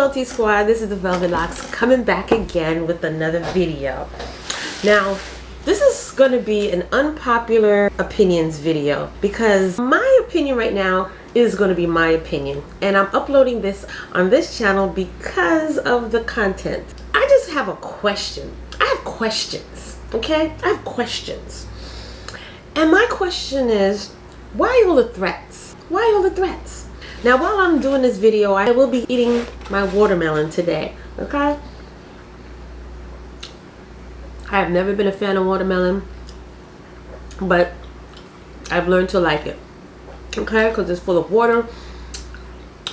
Hello T Squad, this is the velvetlox coming back again with another video. Now, this is going to be an unpopular opinions video because my opinion right now is going to be my opinion, and I'm uploading this on this channel because of the content. I just have a question. I have questions, okay? I have questions. And my question is, why all the threats? Why all the threats? Now, while I'm doing this video, I will be eating my watermelon today, okay? I have never been a fan of watermelon, but I've learned to like it, okay? Because it's full of water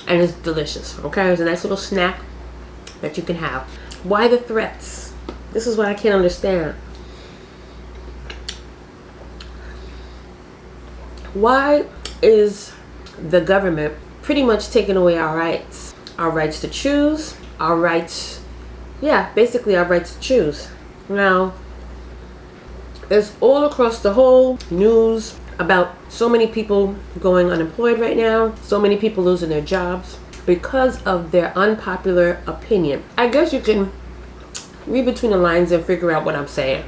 and it's delicious, okay? It's a nice little snack that you can have. Why the threats? This is what I can't understand. Why is the government pretty much taking away our rights to choose, our rights, yeah, basically our rights to choose? Now, it's all across the whole news about so many people going unemployed right now, so many people losing their jobs because of their unpopular opinion. I guess you can read between the lines and figure out what I'm saying.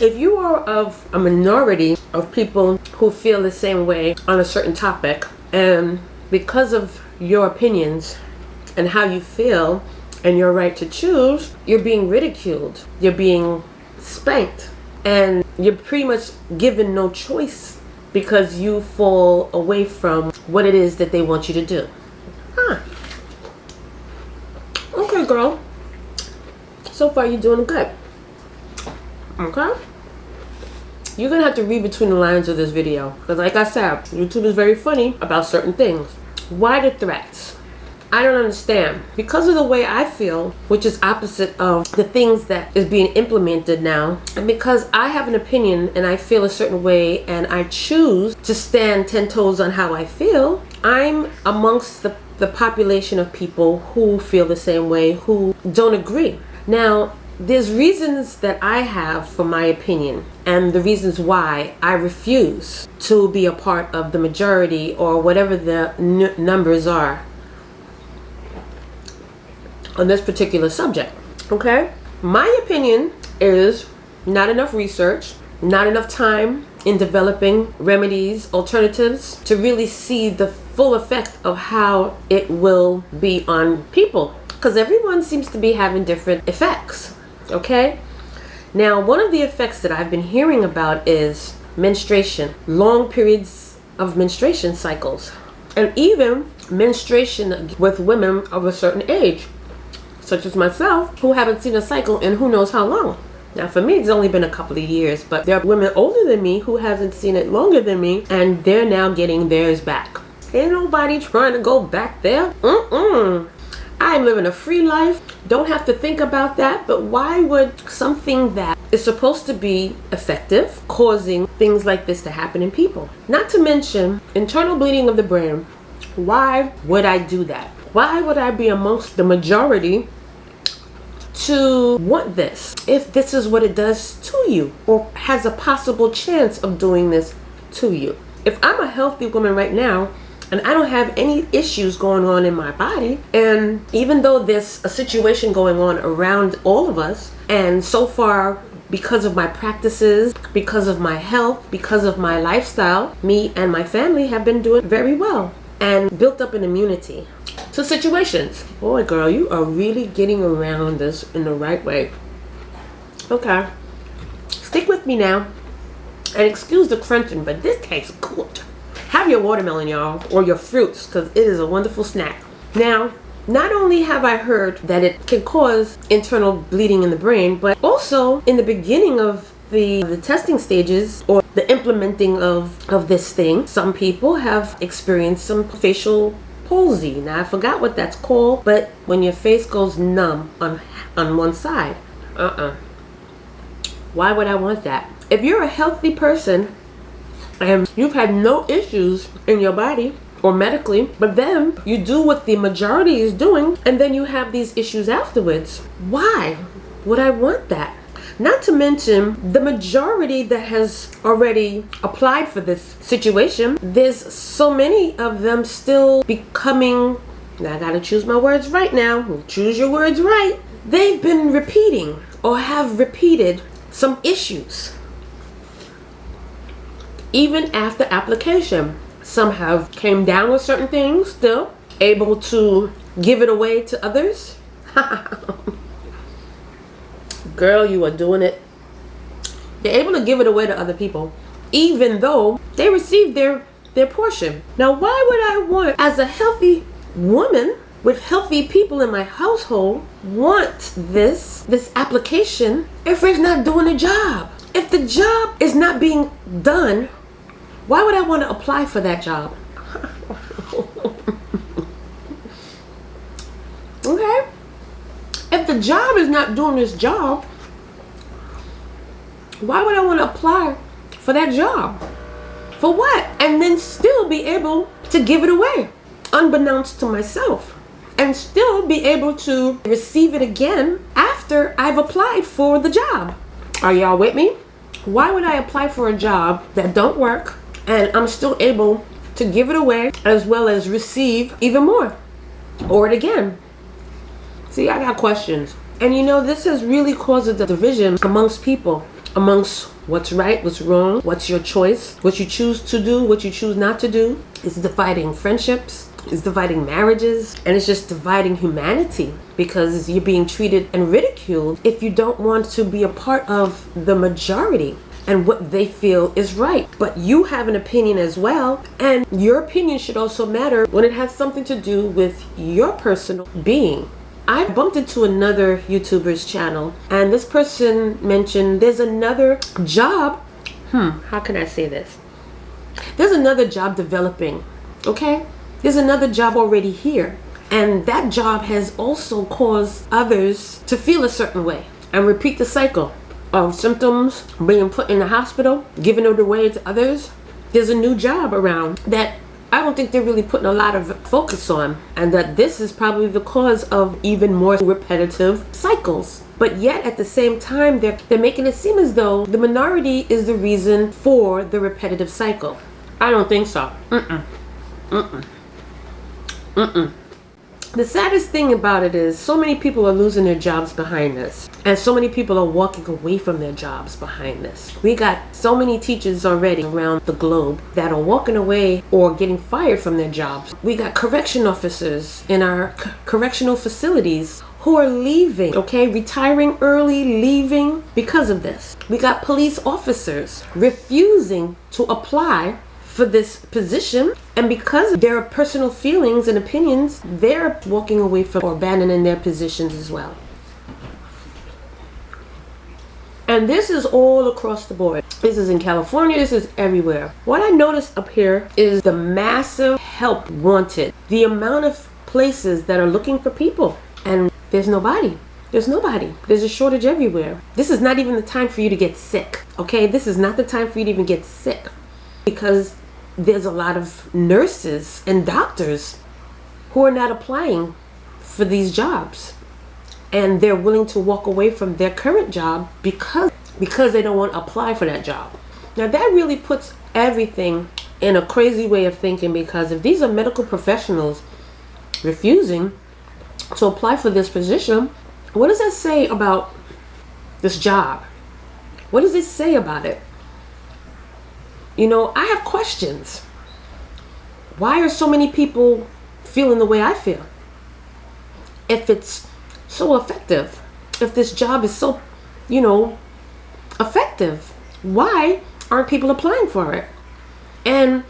If you are of a minority of people who feel the same way on a certain topic, and because of your opinions and how you feel and your right to choose, you're being ridiculed, you're being spanked, and you're pretty much given no choice because you fall away from what it is that they want you to do. Huh. Okay, girl. So far, you're doing good. Okay? You're gonna have to read between the lines of this video, because like I said, YouTube is very funny about certain things. Why the threats? I don't understand. Because of the way I feel, which is opposite of the things that is being implemented now, and because I have an opinion and I feel a certain way and I choose to stand 10 toes on how I feel, I'm amongst the population of people who feel the same way, who don't agree. Now, there's reasons that I have for my opinion, and the reasons why I refuse to be a part of the majority or whatever the numbers are on this particular subject, okay? My opinion is not enough research, not enough time in developing remedies, alternatives to really see the full effect of how it will be on people, because everyone seems to be having different effects. Okay, now one of the effects that I've been hearing about is menstruation, long periods of menstruation cycles, and even menstruation with women of a certain age, such as myself, who haven't seen a cycle in who knows how long. Now for me, it's only been a couple of years, but there are women older than me who hasn't seen it longer than me, and they're now getting theirs back. Ain't nobody trying to go back there. I'm living a free life, don't have to think about that, but why would something that is supposed to be effective causing things like this to happen in people? Not to mention internal bleeding of the brain. Why would I do that? Why would I be amongst the majority to want this if this is what it does to you or has a possible chance of doing this to you? If I'm a healthy woman right now, and I don't have any issues going on in my body, and even though there's a situation going on around all of us, and so far, because of my practices, because of my health, because of my lifestyle, me and my family have been doing very well and built up an immunity to situations. Boy, girl, you are really getting around this in the right way. Okay, stick with me now, and excuse the crunching, but this tastes good. Have your watermelon, y'all, or your fruits, because it is a wonderful snack. Now, not only have I heard that it can cause internal bleeding in the brain, but also in the beginning of the testing stages or the implementing of this thing, some people have experienced some facial palsy. Now, I forgot what that's called, but when your face goes numb on one side. Why would I want that? If you're a healthy person, and you've had no issues in your body or medically, but then you do what the majority is doing, and then you have these issues afterwards. Why would I want that? Not to mention the majority that has already applied for this situation, there's so many of them still becoming Now I gotta choose my words right now. Choose your words right. They've been repeating or have repeated some issues. Even after application, some have came down with certain things, still able to give it away to others. Girl, you are doing it. They're able to give it away to other people, even though they received their portion. Now, why would I want, as a healthy woman with healthy people in my household, want this application if it's not doing the job? If the job is not being done, why would I want to apply for that job? Okay? If the job is not doing this job, why would I want to apply for that job? For what? And then still be able to give it away, unbeknownst to myself, and still be able to receive it again after I've applied for the job. Are y'all with me? Why would I apply for a job that don't work and I'm still able to give it away as well as receive even more or it again? See, I got questions. And you know, this has really caused a division amongst people, amongst what's right, what's wrong, what's your choice, what you choose to do, what you choose not to do. It's dividing friendships, it's dividing marriages, and it's just dividing humanity, because you're being treated and ridiculed if you don't want to be a part of the majority and what they feel is right. But you have an opinion as well, and your opinion should also matter when it has something to do with your personal being. I bumped into another YouTuber's channel, and this person mentioned there's another job. How can I say this? There's another job developing, okay? There's another job already here. And that job has also caused others to feel a certain way and repeat the cycle of symptoms, being put in the hospital, giving it away to others. There's a new job around that I don't think they're really putting a lot of focus on, and that this is probably the cause of even more repetitive cycles. But yet at the same time, they're making it seem as though the minority is the reason for the repetitive cycle. I don't think so. The saddest thing about it is so many people are losing their jobs behind this, and so many people are walking away from their jobs behind this. We got so many teachers already around the globe that are walking away or getting fired from their jobs. We got correction officers in our correctional facilities who are leaving, okay, retiring early, leaving because of this. We got police officers refusing to apply for this position, and because of their personal feelings and opinions, they're walking away from or abandoning their positions as well. And this is all across the board. This is in California, this is everywhere. What I noticed up here is the massive help wanted, the amount of places that are looking for people, and there's nobody. There's nobody. There's a shortage everywhere. This is not even the time for you to get sick, okay? This is not the time for you to even get sick, because there's a lot of nurses and doctors who are not applying for these jobs, and they're willing to walk away from their current job because they don't want to apply for that job. Now that really puts everything in a crazy way of thinking, because if these are medical professionals refusing to apply for this position, what does that say about this job? What does it say about it? You know, I have questions. Why are so many people feeling the way I feel? If it's so effective, if this job is so, you know, effective, why aren't people applying for it? And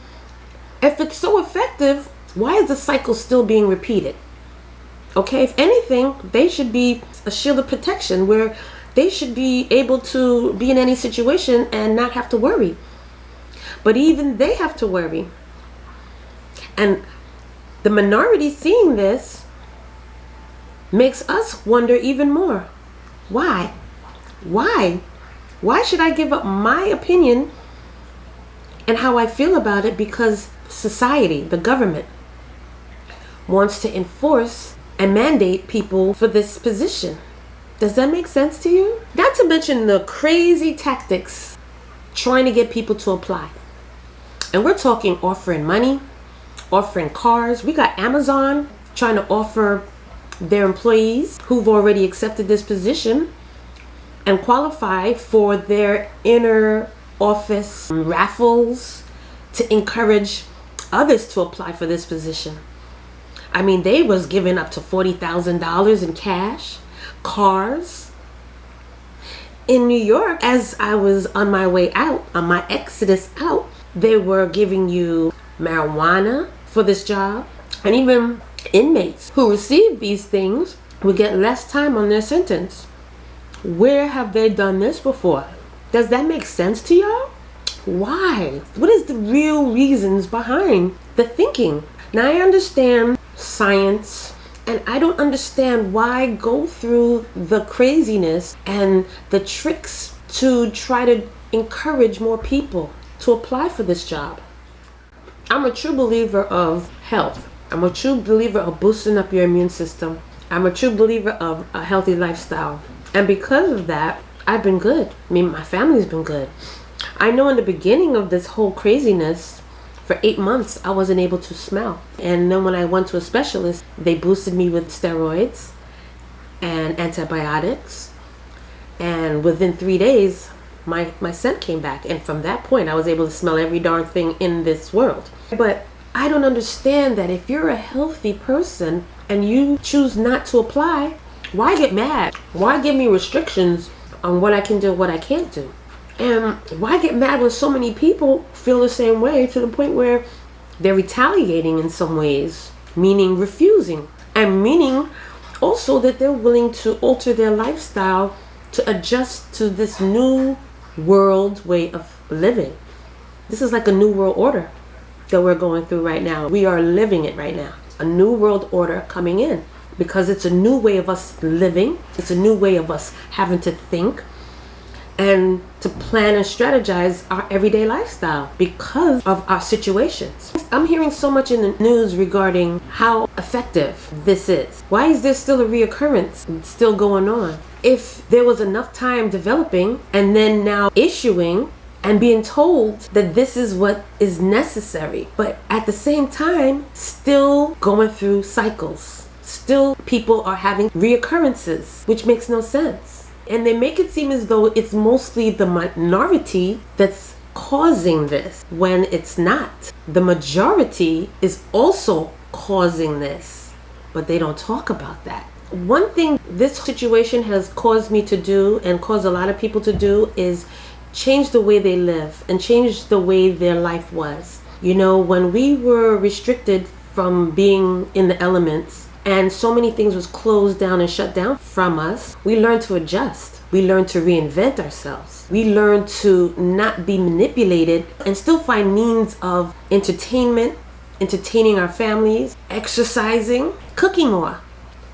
if it's so effective, why is the cycle still being repeated? Okay, if anything, they should be a shield of protection where they should be able to be in any situation and not have to worry. But even they have to worry. And the minority seeing this makes us wonder even more. Why? Why? Why should I give up my opinion and how I feel about it because society, the government, wants to enforce and mandate people for this position? Does that make sense to you? Not to mention the crazy tactics trying to get people to apply. And we're talking offering money, offering cars. We got Amazon trying to offer their employees who've already accepted this position and qualify for their inner office raffles to encourage others to apply for this position. I mean, they was giving up to $40,000 in cash, cars. In New York, as I was on my way out, on my exodus out, they were giving you marijuana for this job. And even inmates who received these things would get less time on their sentence. Where have they done this before? Does that make sense to y'all? Why? What is the real reasons behind the thinking? Now, I understand science, and I don't understand why go through the craziness and the tricks to try to encourage more people to apply for this job. I'm a true believer of health. I'm a true believer of boosting up your immune system. I'm a true believer of a healthy lifestyle. And because of that, I've been good. I mean, my family's been good. I know in the beginning of this whole craziness, for 8 months, I wasn't able to smell. And then when I went to a specialist, they boosted me with steroids and antibiotics. And within 3 days, my scent came back. And from that point, I was able to smell every darn thing in this world. But I don't understand that if you're a healthy person and you choose not to apply, why get mad? Why give me restrictions on what I can do, what I can't do? And why get mad when so many people feel the same way to the point where they're retaliating in some ways, meaning refusing, and meaning also that they're willing to alter their lifestyle to adjust to this new world way of living. This is like a new world order that we're going through right now. We are living it right now. A new world order coming in because it's a new way of us living. It's a new way of us having to think and to plan and strategize our everyday lifestyle because of our situations. I'm hearing so much in the news regarding how effective this is. Why is there still a reoccurrence still going on? If there was enough time developing and then now issuing and being told that this is what is necessary, but at the same time still going through cycles. Still people are having reoccurrences, which makes no sense. And they make it seem as though it's mostly the minority that's causing this, when it's not. The majority is also causing this, but they don't talk about that. One thing this situation has caused me to do and caused a lot of people to do is change the way they live and change the way their life was. You know, when we were restricted from being in the elements, and so many things was closed down and shut down from us, we learned to adjust. We learned to reinvent ourselves. We learned to not be manipulated and still find means of entertainment, entertaining our families, exercising, cooking more.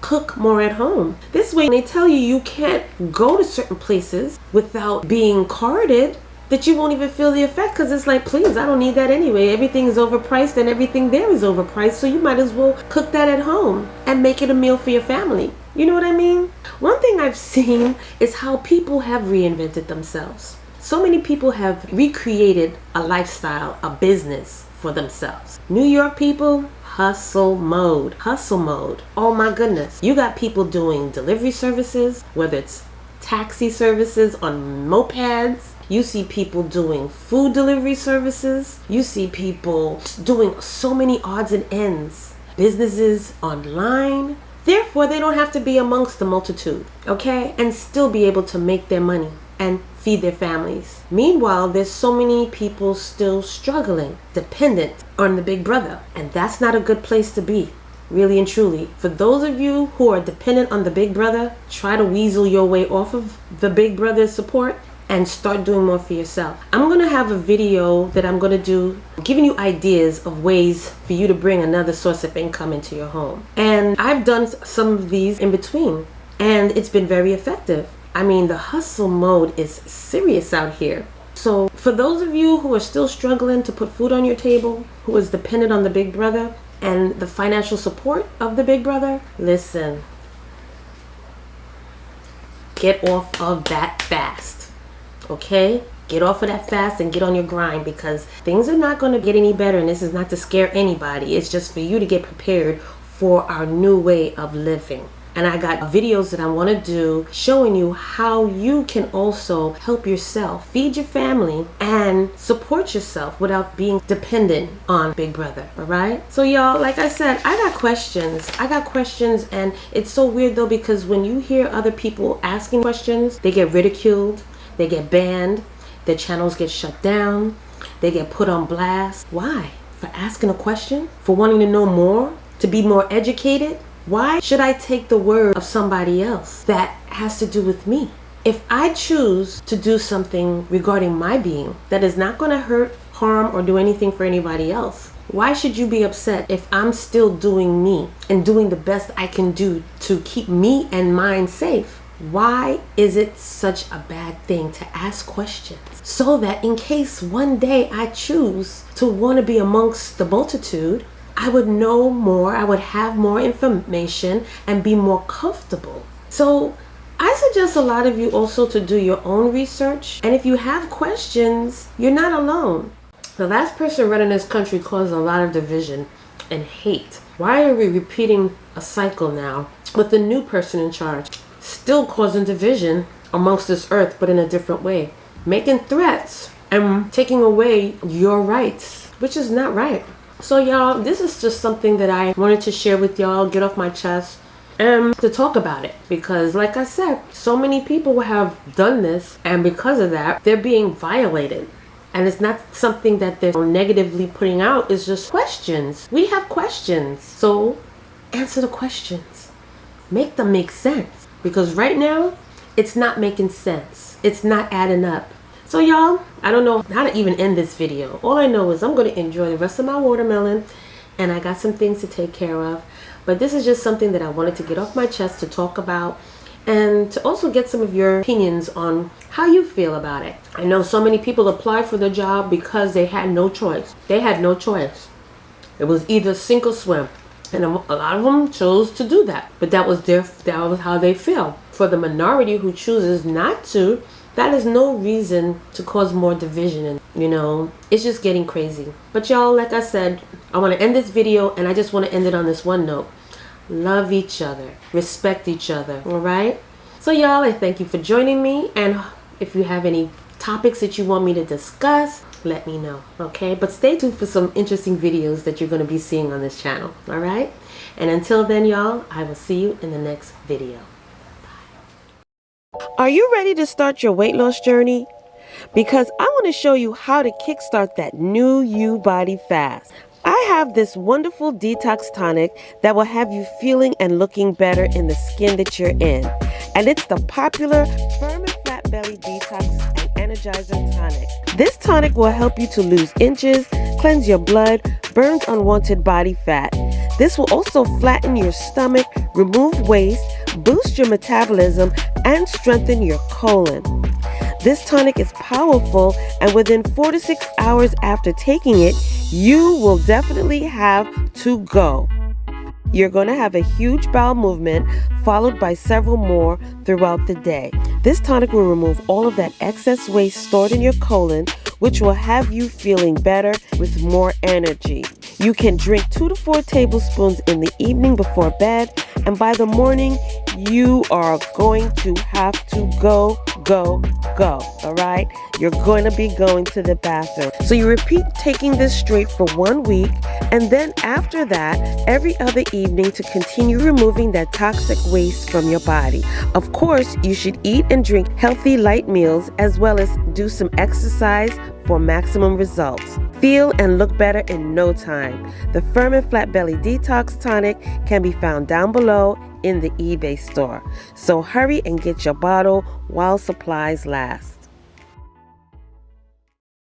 Cook more at home. This way, they tell you you can't go to certain places without being carded, that you won't even feel the effect, because it's like, please, I don't need that anyway. Everything is overpriced and everything there is overpriced, so you might as well cook that at home and make it a meal for your family. You know what I mean? One thing I've seen is how people have reinvented themselves. So many people have recreated a lifestyle, a business for themselves. New York people, hustle mode. Hustle mode. Oh my goodness. You got people doing delivery services, whether it's taxi services on mopeds. You see people doing food delivery services. You see people doing so many odds and ends. Businesses online. Therefore, they don't have to be amongst the multitude, okay? And still be able to make their money and feed their families. Meanwhile, there's so many people still struggling, dependent on the big brother. And that's not a good place to be, really and truly. For those of you who are dependent on the big brother, try to weasel your way off of the big brother's support and start doing more for yourself. I'm gonna have a video that I'm gonna do giving you ideas of ways for you to bring another source of income into your home. And I've done some of these in between, and it's been very effective. I mean, the hustle mode is serious out here. So for those of you who are still struggling to put food on your table, who is dependent on the big brother and the financial support of the big brother, listen, get off of that fast. Okay? Get off of that fast and get on your grind, because things are not going to get any better, and this is not to scare anybody. It's just for you to get prepared for our new way of living. And I got videos that I want to do showing you how you can also help yourself, feed your family, and support yourself without being dependent on Big Brother, all right? So y'all, like I said, I got questions, and it's so weird though, because when you hear other people asking questions, they get ridiculed, they get banned, their channels get shut down, they get put on blast. Why? For asking a question? For wanting to know more? To be more educated? Why should I take the word of somebody else that has to do with me? If I choose to do something regarding my being that is not going to hurt, harm, or do anything for anybody else, why should you be upset if I'm still doing me and doing the best I can do to keep me and mine safe? Why is it such a bad thing to ask questions? So that in case one day I choose to want to be amongst the multitude, I would know more, I would have more information and be more comfortable. So I suggest a lot of you also to do your own research. And if you have questions, you're not alone. The last person running this country caused a lot of division and hate. Why are we repeating a cycle now with the new person in charge, still causing division amongst this earth, but in a different way, making threats and taking away your rights, which is not right. So y'all, this is just something that I wanted to share with y'all, get off my chest, and to talk about it. Because like I said, so many people have done this, and because of that, they're being violated. And it's not something that they're negatively putting out, it's just questions. We have questions. So answer the questions. Make them make sense. Because right now, it's not making sense. It's not adding up. So y'all, I don't know how to even end this video. All I know is I'm going to enjoy the rest of my watermelon, and I got some things to take care of. But this is just something that I wanted to get off my chest to talk about, and to also get some of your opinions on how you feel about it. I know so many people applied for the job because they had no choice. They had no choice. It was either sink or swim. And a lot of them chose to do that. But that was how they feel. For the minority who chooses not to, that is no reason to cause more division. And you know, it's just getting crazy. But y'all, like I said, I want to end this video, and I just want to end it on this one note. Love each other. Respect each other. All right? So y'all, I thank you for joining me. And if you have any topics that you want me to discuss, let me know. Okay? But stay tuned for some interesting videos that you're going to be seeing on this channel. All right? And until then, y'all, I will see you in the next video. Are you ready to start your weight loss journey? Because I want to show you how to kickstart that new you body fast. I have this wonderful detox tonic that will have you feeling and looking better in the skin that you're in. And it's the popular Firm and Flat Belly Detox and Energizer Tonic. This tonic will help you to lose inches, cleanse your blood, burn unwanted body fat. This will also flatten your stomach, remove waste, boost your metabolism, and strengthen your colon. This tonic is powerful, and within 4 to 6 hours after taking it, you will definitely have to go. You're going to have a huge bowel movement followed by several more throughout the day. This tonic will remove all of that excess waste stored in your colon, which will have you feeling better with more energy. You can drink 2 to 4 tablespoons in the evening before bed, and by the morning, you are going to have to go, all right? You're going to be going to the bathroom. So you repeat taking this straight for 1 week, and then after that, every other evening to continue removing that toxic waste from your body. Of course, you should eat and drink healthy light meals, as well as do some exercise for maximum results. Feel and look better in no time. The Firm and Flat Belly Detox Tonic can be found down below in the eBay store. So hurry and get your bottle while supplies last.